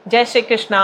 जय श्री कृष्णा।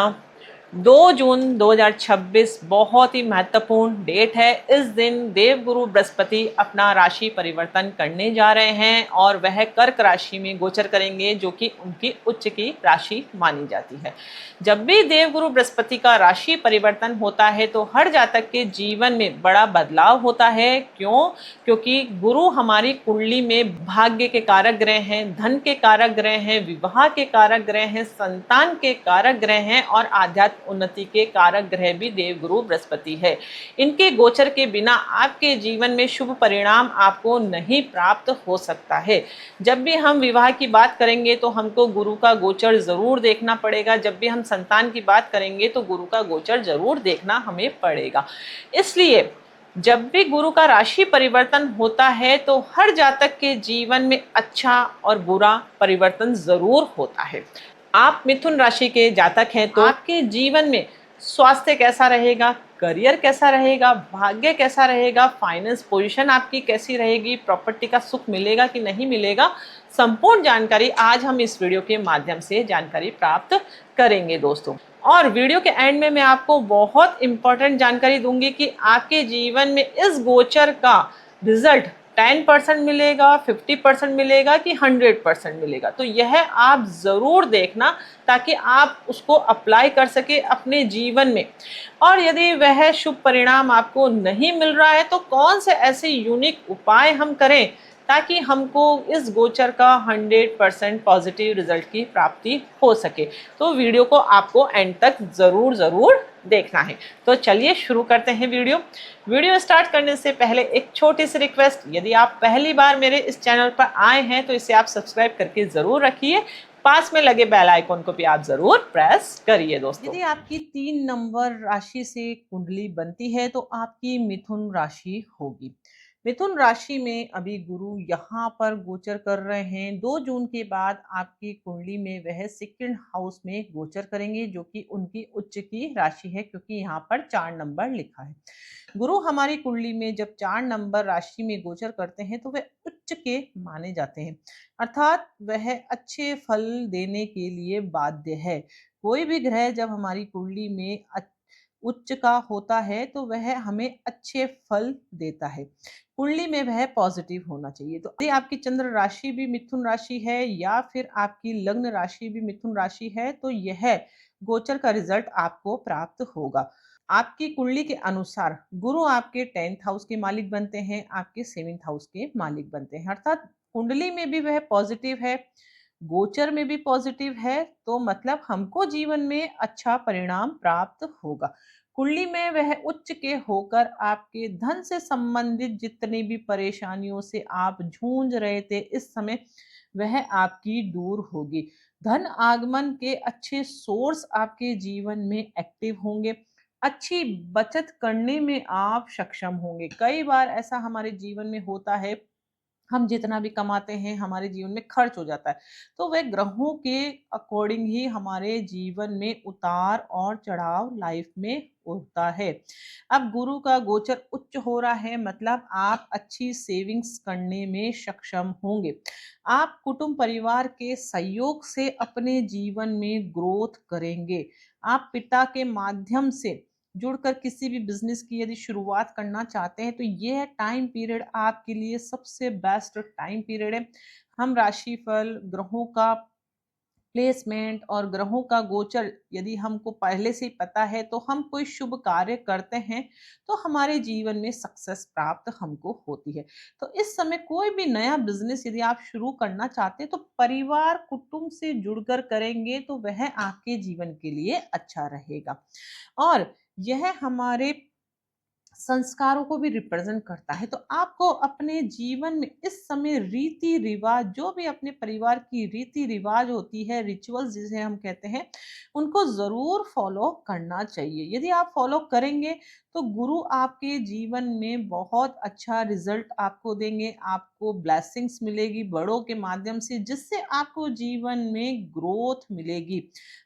2 जून 2026 बहुत ही महत्वपूर्ण डेट है। इस दिन देवगुरु बृहस्पति अपना राशि परिवर्तन करने जा रहे हैं और वह कर्क राशि में गोचर करेंगे, जो कि उनकी उच्च की राशि मानी जाती है। जब भी देवगुरु बृहस्पति का राशि परिवर्तन होता है तो हर जातक के जीवन में बड़ा बदलाव होता है। क्यों? क्योंकि गुरु हमारी कुंडली में भाग्य के कारक ग्रह हैं, धन के कारक ग्रह हैं, विवाह के कारक ग्रह हैं, संतान के कारक ग्रह हैं और आध्यात्म उन्नति के कारक ग्रह भी देवगुरु बृहस्पति है। इनके गोचर के बिना आपके जीवन में शुभ परिणाम आपको नहीं प्राप्त हो सकता है। जब भी हम विवाह की बात करेंगे तो हमको गुरु का गोचर जरूर देखना पड़ेगा। जब भी हम संतान की बात करेंगे तो गुरु का गोचर जरूर देखना हमें पड़ेगा। इसलिए जब भी गुरु का राशि परिवर्तन होता है तो हर जातक के जीवन में अच्छा और बुरा परिवर्तन जरूर होता है। आप मिथुन राशि के जातक हैं तो आपके जीवन में स्वास्थ्य कैसा रहेगा, करियर कैसा रहेगा, भाग्य कैसा रहेगा, फाइनेंस पोजीशन आपकी कैसी रहेगी, प्रॉपर्टी का सुख मिलेगा कि नहीं मिलेगा, संपूर्ण जानकारी आज हम इस वीडियो के माध्यम से जानकारी प्राप्त करेंगे दोस्तों। और वीडियो के एंड में मैं आपको बहुत इंपॉर्टेंट जानकारी दूंगी कि आपके जीवन में इस गोचर का रिजल्ट 10% मिलेगा, 50% मिलेगा कि 100% मिलेगा। तो यह आप जरूर देखना ताकि आप उसको अप्लाई कर सके अपने जीवन में। और यदि वह शुभ परिणाम आपको नहीं मिल रहा है तो कौन से ऐसे यूनिक उपाय हम करें ताकि हमको इस गोचर का 100% पॉजिटिव रिजल्ट की प्राप्ति हो सके। तो वीडियो को आपको एंड तक जरूर देखना है। तो चलिए शुरू करते हैं वीडियो स्टार्ट करने से पहले एक छोटी सी रिक्वेस्ट, यदि आप पहली बार मेरे इस चैनल पर आए हैं तो इसे आप सब्सक्राइब करके जरूर रखिए। पास में लगे बेल आइकन को भी आप जरूर प्रेस करिए दोस्तों। यदि आपकी 3 नंबर राशि से कुंडली बनती है तो आपकी मिथुन राशि होगी। मिथुन राशि में अभी गुरु यहाँ पर गोचर कर रहे हैं। 2 जून के बाद आपकी कुंडली में वह सेकंड हाउस में गोचर करेंगे, जो कि उनकी उच्च की राशि है, क्योंकि यहाँ पर 4 नंबर लिखा है। गुरु हमारी कुंडली में जब 4 नंबर राशि में गोचर करते हैं तो वह उच्च के माने जाते हैं, अर्थात वह अच्छे फल देने के लिए बाध्य है। कोई भी ग्रह जब हमारी कुंडली में उच्च का होता है तो वह हमें अच्छे फल देता है। कुंडली में वह पॉजिटिव होना चाहिए। तो यदि आपकी चंद्र राशि भी मिथुन राशि है या फिर आपकी लग्न राशि भी मिथुन राशि है तो यह गोचर का रिजल्ट आपको प्राप्त होगा। आपकी कुंडली के अनुसार गुरु आपके 10th हाउस के मालिक बनते हैं, आपके 7th हाउस के मालिक बनते हैं, अर्थात कुंडली में भी वह पॉजिटिव है, गोचर में भी पॉजिटिव है, तो मतलब हमको जीवन में अच्छा परिणाम प्राप्त होगा। कुंडली में वह उच्च के होकर आपके धन से संबंधित जितनी भी परेशानियों से आप जूझ रहे थे इस समय वह आपकी दूर होगी। धन आगमन के अच्छे सोर्स आपके जीवन में एक्टिव होंगे। अच्छी बचत करने में आप सक्षम होंगे। कई बार ऐसा हमारे जीवन में होता है, हम जितना भी कमाते हैं हमारे जीवन में खर्च हो जाता है, तो वह ग्रहों के अकॉर्डिंग ही हमारे जीवन में उतार और चढ़ाव लाइफ में होता है। अब गुरु का गोचर उच्च हो रहा है, मतलब आप अच्छी सेविंग्स करने में सक्षम होंगे। आप कुटुंब परिवार के सहयोग से अपने जीवन में ग्रोथ करेंगे। आप पिता के माध्यम से जुड़कर किसी भी बिजनेस की यदि शुरुआत करना चाहते हैं तो यह टाइम पीरियड आपके लिए सबसे बेस्ट टाइम पीरियड है। हम राशिफल, ग्रहों का प्लेसमेंट और ग्रहों का गोचर यदि हमको पहले से ही पता है तो हम कोई शुभ कार्य करते हैं तो हमारे जीवन में सक्सेस प्राप्त हमको होती है। तो इस समय कोई भी नया बिजनेस यदि आप शुरू करना चाहते हैं तो परिवार कुटुंब से जुड़कर करेंगे तो वह आपके जीवन के लिए अच्छा रहेगा। और यह हमारे संस्कारों को भी रिप्रेजेंट करता है। तो आपको अपने जीवन में इस समय रीति रिवाज, जो भी अपने परिवार की रीति रिवाज होती है, रिचुअल्स जिसे हम कहते हैं, उनको जरूर फॉलो करना चाहिए। यदि आप फॉलो करेंगे तो गुरु आपके जीवन में बहुत अच्छा रिजल्ट आपको देंगे, आपको ब्लेसिंग्स मिलेगी बड़ों के माध्यम से, जिससे आपको जीवन में ग्रोथ मिलेगी।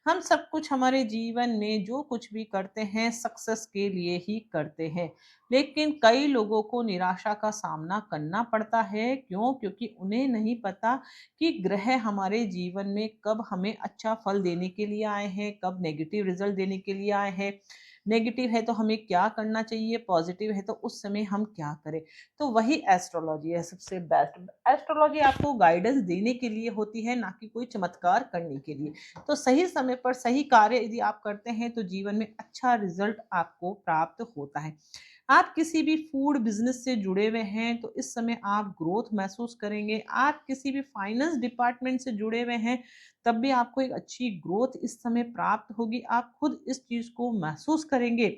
हम सब कुछ हमारे जीवन में जो कुछ भी करते हैं सक्सेस के लिए ही करते हैं, लेकिन कई लोगों को निराशा का सामना करना पड़ता है। क्यों? क्योंकि उन्हें नहीं पता कि ग्रह हमारे जीवन में कब हमें अच्छा फल देने के लिए आए हैं, कब नेगेटिव रिजल्ट देने के लिए आए हैं। नेगेटिव है तो हमें क्या करना चाहिए, पॉजिटिव है तो उस समय हम क्या करें। तो वही एस्ट्रोलॉजी है सबसे बेस्ट। एस्ट्रोलॉजी आपको गाइडेंस देने के लिए होती है, ना कि कोई चमत्कार करने के लिए। तो सही समय पर सही कार्य यदि आप करते हैं तो जीवन में अच्छा रिजल्ट आपको प्राप्त होता है। आप किसी भी फूड बिजनेस से जुड़े हुए हैं तो इस समय आप ग्रोथ महसूस करेंगे। आप किसी भी फाइनेंस डिपार्टमेंट से जुड़े हुए हैं तब भी आपको एक अच्छी ग्रोथ इस समय प्राप्त होगी। आप खुद इस चीज को महसूस करेंगे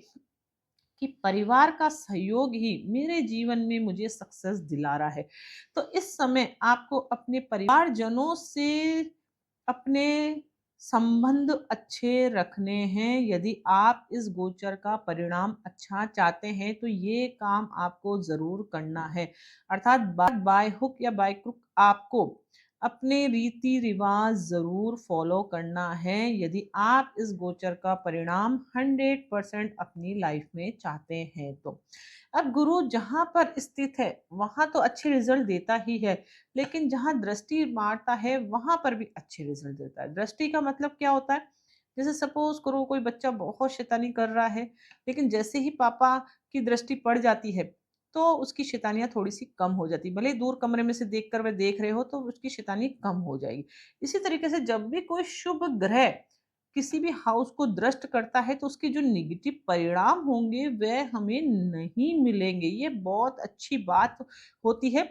कि परिवार का सहयोग ही मेरे जीवन में मुझे सक्सेस दिला रहा है। तो इस समय आपको अपने परिवारजनों से अपने संबंध अच्छे रखने हैं। यदि आप इस गोचर का परिणाम अच्छा चाहते हैं तो ये काम आपको जरूर करना है। अर्थात बाय हुक या बाय क्रुक आपको अपने रीति रिवाज जरूर फॉलो करना है, यदि आप इस गोचर का परिणाम 100% अपनी लाइफ में चाहते हैं तो। अब गुरु जहां पर स्थित है वहां तो अच्छे रिजल्ट देता ही है, लेकिन जहां दृष्टि मारता है वहां पर भी अच्छे रिजल्ट देता है। दृष्टि का मतलब क्या होता है? जैसे सपोज करो कोई बच्चा बहुत शैतानी कर रहा है, लेकिन जैसे ही पापा की दृष्टि पड़ जाती है तो उसकी शैतानियां थोड़ी सी कम हो जाती है। भले ही दूर कमरे में से देखकर वह देख रहे हो तो उसकी शैतानी कम हो जाएगी। इसी तरीके से जब भी कोई शुभ ग्रह किसी भी हाउस को दृष्ट करता है तो उसके जो नेगेटिव परिणाम होंगे वह हमें नहीं मिलेंगे। ये बहुत अच्छी बात होती है।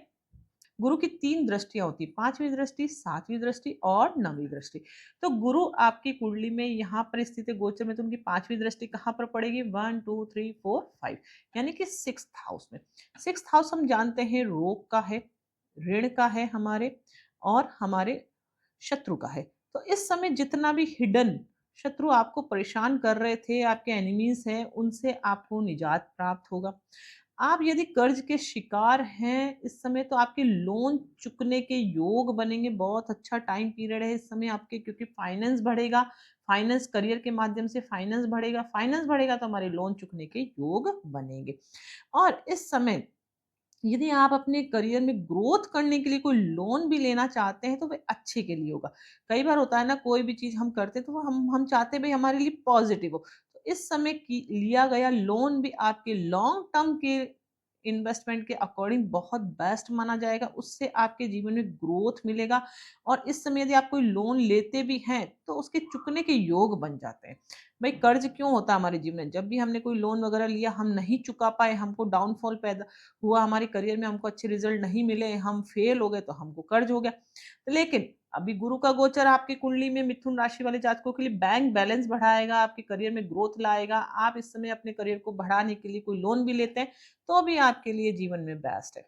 गुरु की 3 दृष्टियाँ होती हैं, 5वीं दृष्टि, 7वीं दृष्टि और 9वीं दृष्टि। तो गुरु आपकी कुंडली में यहाँ पर स्थित है गोचर में, तो उनकी 5वीं दृष्टि कहाँ पर पड़ेगी? 1, 2, 3, 4, 5 यानी कि 6th हाउस में। 6th हाउस हम जानते हैं रोग का है, ऋण का है हमारे, और हमारे शत्रु का है। तो इस समय जितना भी हिडन शत्रु आपको परेशान कर रहे थे, आपके एनिमीज हैं, उनसे आपको निजात प्राप्त होगा। आप यदि कर्ज के शिकार हैं इस समय तो आपके लोन चुकने के योग बनेंगे। बहुत अच्छा टाइम पीरियड है इस समय आपके, क्योंकि फाइनेंस बढ़ेगा। फाइनेंस करियर के माध्यम से फाइनेंस बढ़ेगा, फाइनेंस बढ़ेगा तो हमारे लोन चुकने के योग बनेंगे। और इस समय यदि आप अपने करियर में ग्रोथ करने के लिए कोई लोन भी लेना चाहते हैं तो वह अच्छे के लिए होगा। कई बार होता है ना, कोई भी चीज हम करते हैं तो वो हम चाहते हैं भाई हमारे लिए पॉजिटिव हो। तो इस समय की लिया गया लोन भी आपके लॉन्ग टर्म के इन्वेस्टमेंट के अकॉर्डिंग बहुत बेस्ट माना जाएगा। उससे आपके जीवन में ग्रोथ मिलेगा। और इस समय यदि आप कोई लोन लेते भी हैं तो उसके चुकने के योग बन जाते हैं। भाई कर्ज क्यों होता है हमारे जीवन में? जब भी हमने कोई लोन वगैरह लिया, हम नहीं चुका पाए, हमको डाउनफॉल पैदा हुआ, हमारे करियर में हमको अच्छे रिजल्ट नहीं मिले, हम फेल हो गए, तो हमको कर्ज हो गया। लेकिन अभी गुरु का गोचर आपकी कुंडली में मिथुन राशि वाले जातकों के लिए बैंक बैलेंस बढ़ाएगा, आपके करियर में ग्रोथ लाएगा। आप इस समय अपने करियर को बढ़ाने के लिए कोई लोन भी लेते हैं तो भी आपके लिए जीवन में बेस्ट है।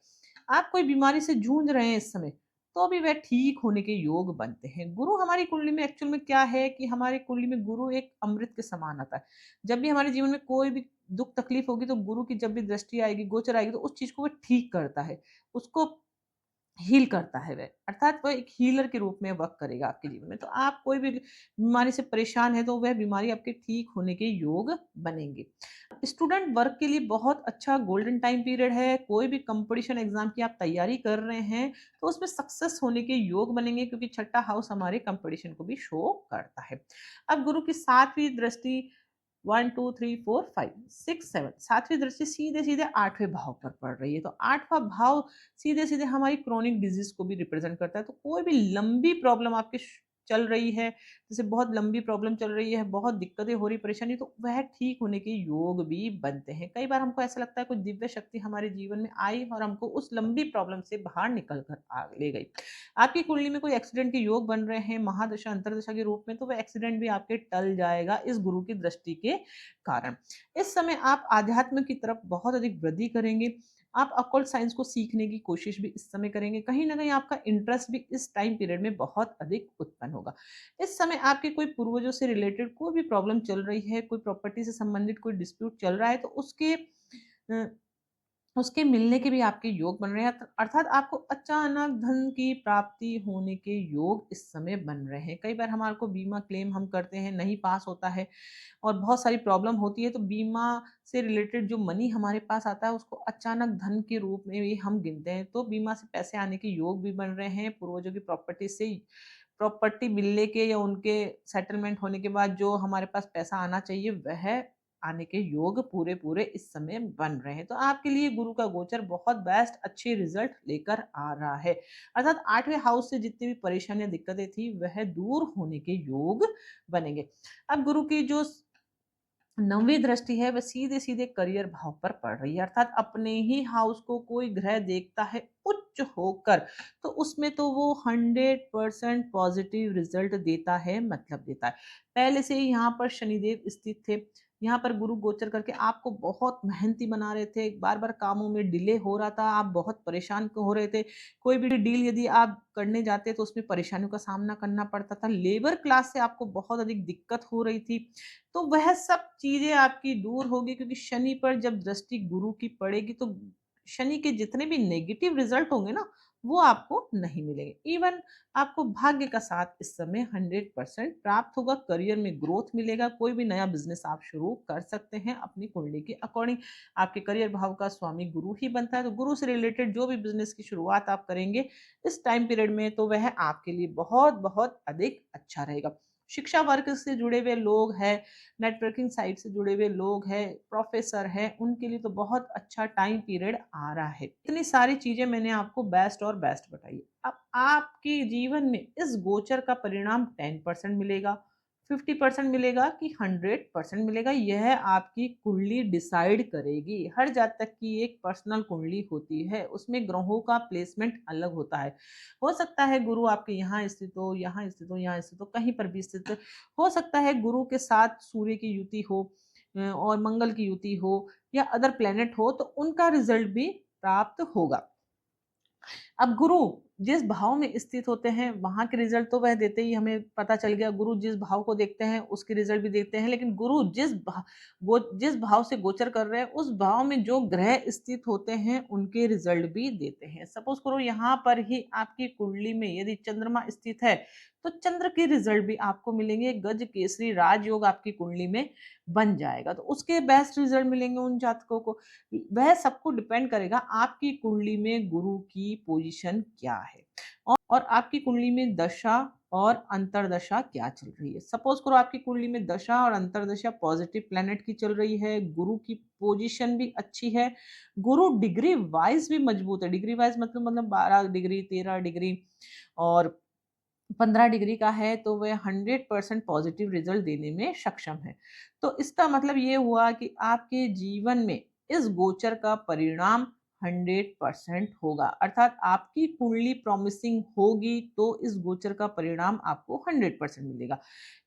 आप कोई बीमारी से जूझ रहे हैं इस समय तो भी वह ठीक होने के योग बनते हैं। गुरु हमारी कुंडली में एक्चुअल में क्या है कि हमारी कुंडली में गुरु एक अमृत के समान आता है। जब भी हमारे जीवन में कोई भी दुख तकलीफ होगी तो गुरु की जब भी दृष्टि आएगी, गोचर आएगी, तो उस चीज को वह ठीक करता है, उसको हील करता है वह। अर्थात वह एक हीलर के रूप में वर्क करेगा आपके जीवन में। तो आप कोई भी बीमारी से परेशान है तो वह बीमारी आपके ठीक होने के योग बनेंगे। स्टूडेंट वर्क के लिए बहुत अच्छा गोल्डन टाइम पीरियड है। कोई भी कंपटीशन एग्जाम की आप तैयारी कर रहे हैं तो उसमें सक्सेस होने के योग बनेंगे, क्योंकि छठा हाउस हमारे कंपटीशन को भी शो करता है। अब गुरु की 7वीं दृष्टि 1, 2, 3, 4, 5, 6, 7 7वीं दृष्टि सीधे सीधे 8वें भाव पर पड़ रही है। तो 8वां भाव सीधे सीधे हमारी क्रोनिक डिजीज को भी रिप्रेजेंट करता है। तो कोई भी लंबी प्रॉब्लम आपकी चल रही है, जैसे बहुत लंबी प्रॉब्लम चल रही है, बहुत दिक्कतें हो रही, परेशानी, तो वह ठीक होने के योग भी बनते हैं। कई बार हमको ऐसा लगता है कोई दिव्य शक्ति हमारे जीवन में आई और हमको उस लंबी प्रॉब्लम से बाहर निकल कर आ ले गई। आपकी कुंडली में कोई एक्सीडेंट के योग बन रहे हैं महादशा अंतरदशा के रूप में, तो वह एक्सीडेंट भी आपके टल जाएगा इस गुरु की दृष्टि के कारण। इस समय आप आध्यात्म की तरफ बहुत अधिक वृद्धि करेंगे। आप अकल्ट साइंस को सीखने की कोशिश भी इस समय करेंगे। कहीं ना कहीं आपका इंटरेस्ट भी इस टाइम पीरियड में बहुत अधिक उत्पन्न होगा। इस समय आपके कोई पूर्वजों से रिलेटेड कोई भी प्रॉब्लम चल रही है, कोई प्रॉपर्टी से संबंधित कोई डिस्प्यूट चल रहा है, तो उसके उसके मिलने के भी आपके योग बन रहे हैं, अर्थात आपको अचानक धन की प्राप्ति होने के योग इस समय बन रहे हैं। कई बार हमारे को बीमा क्लेम हम करते हैं, नहीं पास होता है और बहुत सारी प्रॉब्लम होती है, तो बीमा से रिलेटेड जो मनी हमारे पास आता है उसको अचानक धन के रूप में भी हम गिनते हैं। तो बीमा से पैसे आने के योग भी बन रहे हैं। पूर्वजों की प्रॉपर्टी से प्रॉपर्टी मिलने के या उनके सेटलमेंट होने के बाद जो हमारे पास पैसा आना चाहिए वह आने के योग पूरे-पूरे इस समय बन रहे हैं। तो आपके लिए गुरु का गोचर बहुत बेस्ट अच्छे रिज़ल्ट लेकर आ रहा है। अर्थात 8वें हाउस से जितनी भी परेशानियाँ, दिक्कतें थी वह दूर होने के योग बनेंगे। अब गुरु की जो 9वीं दृष्टि है वह सीधे-सीधे करियर भाव पर पड़ रही है, अर्थात अपने ही हाउस को कोई ग्रह देखता है उच्च होकर, तो उसमें तो वो 100% पॉजिटिव रिजल्ट देता है, मतलब देता है। पहले से ही यहाँ पर शनिदेव स्थित थे, यहाँ पर गुरु गोचर करके आपको बहुत मेहनती बना रहे थे, बार-बार कामों में डिले हो रहा था, आप बहुत परेशान हो रहे थे। कोई भी डील यदि आप करने जाते तो उसमें परेशानियों का सामना करना पड़ता था, लेबर क्लास से आपको बहुत अधिक दिक्कत हो रही थी। तो वह सब चीज़ें आपकी दूर होगी, क्योंकि शनि पर जब दृष्टि गुरु की पड़ेगी तो शनि के जितने भी नेगेटिव रिजल्ट होंगे ना, वो आपको नहीं मिलेंगे। इवन आपको भाग्य का साथ इस समय 100% प्राप्त होगा, करियर में ग्रोथ मिलेगा, कोई भी नया बिज़नेस आप शुरू कर सकते हैं अपनी कुंडली के अकॉर्डिंग। आपके करियर भाव का स्वामी गुरु ही बनता है, तो गुरु से रिलेटेड जो भी बिज़नेस की शुरुआत आप करेंगे इस टाइम पीरियड में, तो वह आपके लिए बहुत-बहुत अधिक अच्छा रहेगा। शिक्षा वर्ग से जुड़े हुए लोग हैं, नेटवर्किंग साइट से जुड़े हुए लोग हैं, प्रोफेसर हैं, उनके लिए तो बहुत अच्छा टाइम पीरियड आ रहा है। इतनी सारी चीज़ें मैंने आपको बेस्ट और बेस्ट बताई। अब आपके जीवन में इस गोचर का परिणाम 10% मिलेगा, 50% मिलेगा कि 100% मिलेगा, यह आपकी कुंडली डिसाइड करेगी। हर जातक की एक पर्सनल कुंडली होती है, उसमें ग्रहों का प्लेसमेंट अलग होता है। हो सकता है गुरु आपके यहाँ स्थित हो, यहाँ स्थित हो, यहाँ स्थित हो, कहीं पर भी स्थित हो सकता है गुरु के साथ सूर्य की युति हो और मंगल की युति हो या अदर प्लेनेट हो, तो उनका रिजल्ट भी प्राप्त होगा। अब गुरु जिस भाव में स्थित होते हैं वहां के रिजल्ट तो वह देते ही, हमें पता चल गया। गुरु जिस भाव को देखते हैं उसके रिजल्ट भी देखते हैं, लेकिन गुरु जिस भाव से गोचर कर रहे हैं उस भाव में जो ग्रह स्थित होते हैं उनके रिजल्ट भी देते हैं। सपोज करो यहाँ पर ही आपकी कुंडली में यदि चंद्रमा स्थित है तो चंद्र के रिजल्ट भी आपको मिलेंगे, गज केसरी राजयोग आपकी कुंडली में बन जाएगा, तो उसके बेस्ट रिजल्ट मिलेंगे उन जातकों को। वह सबको डिपेंड करेगा आपकी कुंडली में गुरु की पोजीशन क्या है और आपकी कुंडली में दशा और अंतरदशा क्या चल रही है। सपोज करो आपकी कुंडली में दशा और अंतरदशा पॉजिटिव प्लेनेट की चल रही है, गुरु की पोजीशन भी अच्छी है, गुरु डिग्री वाइज भी मजबूत है। डिग्री वाइज मतलब 12 डिग्री, 13 डिग्री और 15 डिग्री का है, तो वह 100% पॉजिटिव रिजल्ट देने में सक्षम है। तो इसका मतलब ये हुआ कि आपके जीवन में इस गोचर का परिणाम 100% होगा, अर्थात आपकी कुंडली प्रॉमिसिंग होगी तो इस गोचर का परिणाम आपको 100% मिलेगा।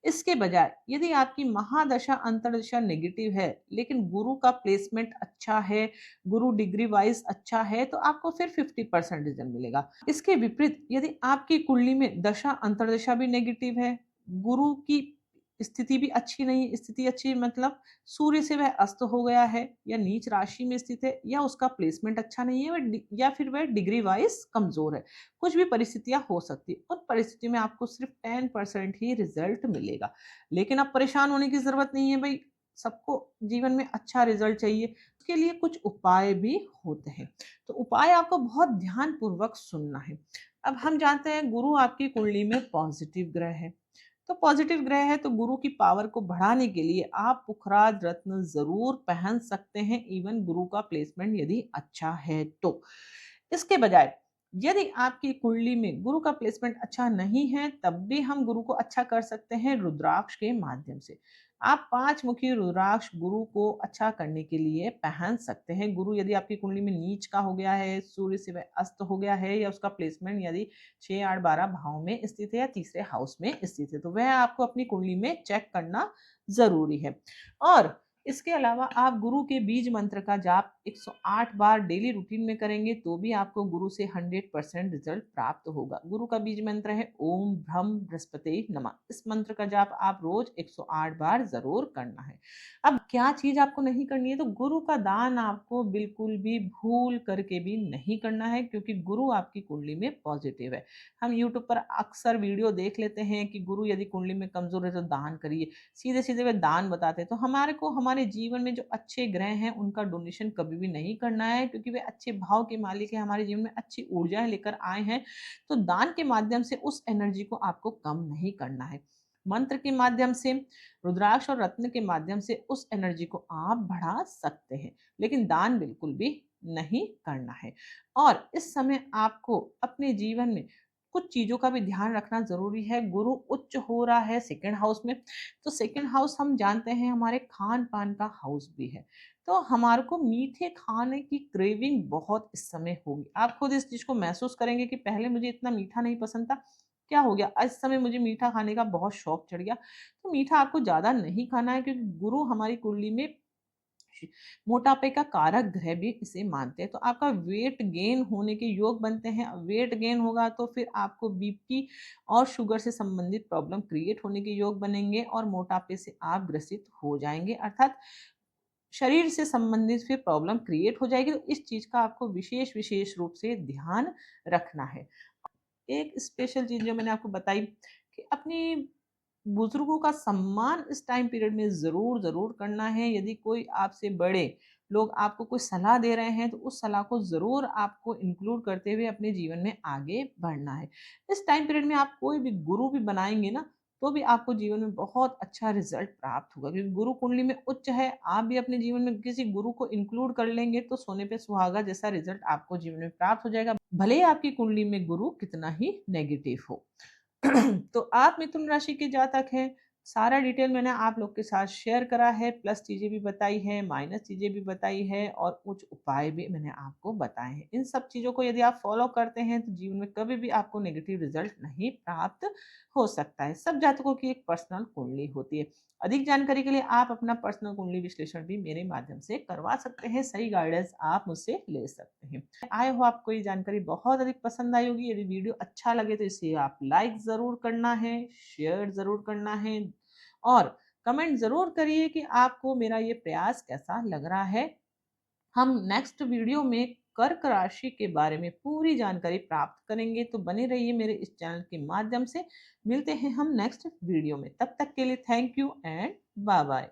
इसके बजाय यदि आपकी महादशा अंतरदशा नेगेटिव है लेकिन गुरु का प्लेसमेंट अच्छा है, गुरु डिग्री वाइज अच्छा है, तो आपको फिर 50% रिजल्ट मिलेगा। इसके विपरीत यदि आपकी कुंडली में दशा अंतरदशा भी नेगेटिव है, गुरु की स्थिति भी अच्छी नहीं, स्थिति अच्छी मतलब सूर्य से वह अस्त हो गया है या नीच राशि में स्थित है या उसका प्लेसमेंट अच्छा नहीं है, या फिर वह डिग्री वाइज कमजोर है, कुछ भी परिस्थितियां हो सकती है, उन परिस्थिति में आपको सिर्फ 10% ही रिजल्ट मिलेगा। लेकिन अब परेशान होने की जरूरत नहीं है भाई, सबको जीवन में अच्छा रिजल्ट चाहिए, उसके लिए कुछ उपाय भी होते हैं। तो उपाय आपको बहुत ध्यान पूर्वक सुनना है। अब हम जानते हैं गुरु आपकी कुंडली में पॉजिटिव ग्रह है, तो पॉजिटिव ग्रह है तो गुरु की पावर को बढ़ाने के लिए आप पुखराज रत्न जरूर पहन सकते हैं, इवन गुरु का प्लेसमेंट यदि अच्छा है तो। इसके बजाय यदि आपकी कुंडली में गुरु का प्लेसमेंट अच्छा नहीं है तब भी हम गुरु को अच्छा कर सकते हैं रुद्राक्ष के माध्यम से। आप 5 मुखी रुद्राक्ष गुरु को अच्छा करने के लिए पहन सकते हैं। गुरु यदि आपकी कुंडली में नीच का हो गया है, सूर्य से वह अस्त हो गया है या उसका प्लेसमेंट यदि 6, 8, 12 भाव में स्थित है या तीसरे हाउस में स्थित है, तो वह आपको अपनी कुंडली में चेक करना जरूरी है। और इसके अलावा आप गुरु के बीज मंत्र का जाप 108 बार डेली रूटीन में करेंगे तो भी आपको गुरु से 100% रिजल्ट प्राप्त होगा। गुरु का बीज मंत्र है ओम ब्रह्म बृहस्पति नमः। इस मंत्र का जाप आप रोज 108 बार जरूर करना है। अब क्या चीज आपको नहीं करनी है, तो गुरु का दान आपको बिल्कुल भी भूल करके भी नहीं करना है, क्योंकि गुरु आपकी कुंडली में पॉजिटिव है। हम यूट्यूब पर अक्सर वीडियो देख लेते हैं कि गुरु यदि कुंडली में कमजोर है तो दान करिए, सीधे सीधे वे दान बताते हैं। तो हमारे को हमारे जीवन में जो अच्छे ग्रह हैं उनका डोनेशन कभी भी नहीं करना है, क्योंकि वे अच्छे भाव के मालिक है, हमारे जीवन में अच्छी ऊर्जाएं लेकर आए हैं। तो दान के माध्यम से उस एनर्जी को आपको कम नहीं करना है। मंत्र के माध्यम से, रुद्राक्ष और रत्न के माध्यम से उस एनर्जी को आप बढ़ा सकते हैं, लेकिन दान बिल्कुल भी नहीं करना है। और इस समय आपको अपने जीवन में कुछ चीजों का भी ध्यान रखना जरूरी है। गुरु उच्च हो रहा है सेकंड हाउस में, तो सेकंड हाउस हम जानते हैं हमारे खान पान का हाउस भी है। तो हमारे को मीठे खाने की क्रेविंग बहुत इस समय होगी। आप खुद इस चीज को महसूस करेंगे कि पहले मुझे इतना मीठा नहीं पसंद था, क्या हो गया इस समय मुझे मीठा खाने का बहुत शौक चढ़ गया। तो मीठा आपको ज्यादा नहीं खाना है, क्योंकि गुरु हमारी कुंडली में मोटापे का कारक ग्रह भी इसे मानते हैं। तो आपका वेट गेन होने के योग बनते हैं। वेट गेन होगा तो फिर आपको बीपी और शुगर से संबंधित प्रॉब्लम क्रिएट होने के योग बनेंगे और मोटापे से आप ग्रसित हो जाएंगे, अर्थात शरीर से संबंधित फिर प्रॉब्लम क्रिएट हो जाएगी। तो इस चीज का आपको विशेष विशेष रूप से ध्यान रखना है। एक स्पेशल चीज जो मैंने आपको बताई कि अपनी बुजुर्गों का सम्मान इस टाइम पीरियड में जरूर जरूर करना है। यदि कोई आपसे बड़े लोग आपको कोई सलाह दे रहे हैं तो उस सलाह को जरूर आपको इंक्लूड करते हुए अपने जीवन में आगे बढ़ना है। इस टाइम पीरियड में आप कोई भी गुरु भी बनाएंगे ना, तो भी आपको जीवन में बहुत अच्छा रिजल्ट प्राप्त होगा, क्योंकि गुरु कुंडली में उच्च है। आप भी अपने जीवन में किसी गुरु को इंक्लूड कर लेंगे तो सोने पे सुहागा जैसा रिजल्ट आपको जीवन में प्राप्त हो जाएगा, भले ही आपकी कुंडली में गुरु कितना ही नेगेटिव हो। तो आप मिथुन राशि के जातक हैं। सारा डिटेल मैंने आप लोग के साथ शेयर करा है, प्लस चीजें भी बताई है, माइनस चीजें भी बताई है और कुछ उपाय भी मैंने आपको बताए हैं। इन सब चीजों को यदि आप फॉलो करते हैं तो जीवन में कभी भी आपको नेगेटिव रिजल्ट नहीं प्राप्त हो सकता है। सब जातकों की एक पर्सनल कुंडली होती है। अधिक जानकारी के लिए आप अपना पर्सनल कुंडली विश्लेषण भी मेरे माध्यम से करवा सकते हैं। सही गाइडेंस आप मुझसे ले सकते हैं। आई होप आपको ये जानकारी बहुत अधिक पसंद आई होगी। यदि वीडियो अच्छा लगे तो इसे आप लाइक जरूर करना है, शेयर जरूर करना है और कमेंट जरूर करिए कि आपको मेरा ये प्रयास कैसा लग रहा है। हम नेक्स्ट वीडियो में कर्क राशि के बारे में पूरी जानकारी प्राप्त करेंगे, तो बने रहिए मेरे इस चैनल के माध्यम से। मिलते हैं हम नेक्स्ट वीडियो में, तब तक के लिए thank you and bye bye.